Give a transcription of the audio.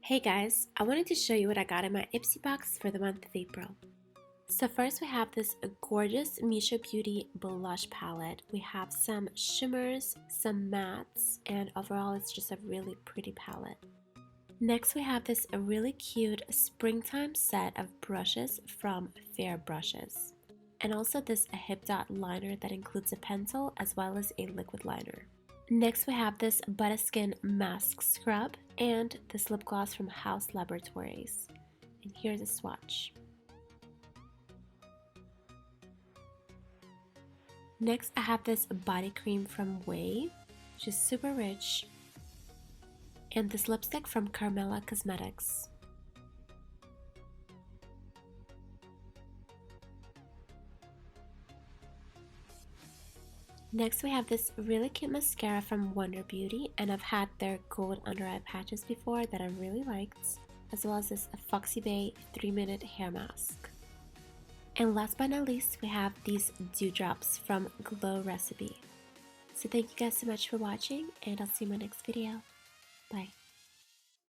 Hey guys, I wanted to show you what I got in my IPSY box for the month of April. So I wanted to show you what I got in my IPSY box for the month of April. First we have this gorgeous Ventura Blvd blush palette. We have some shimmers, some mattes, and overall it's just a really pretty palette. Next we have this really cute springtime set of brushes from Fair Brushes. And also this hip dot liner that includes a pencil as well as a liquid liner. Next we have this Butterskin Mask Scrub and this lip gloss from House Laboratories. And here's a swatch. Next I have this body cream from Way, which is super rich. And this lipstick from Carmela Cosmetics. Next we have this really cute mascara from Ventura Blvd, and I've had their gold under eye patches before that I really liked, as well as this Foxy Bay 3-minute hair mask. And last but not least, we have these dewdrops from Glow Recipe. So thank you guys so much for watching, and I'll see you in my next video. Bye.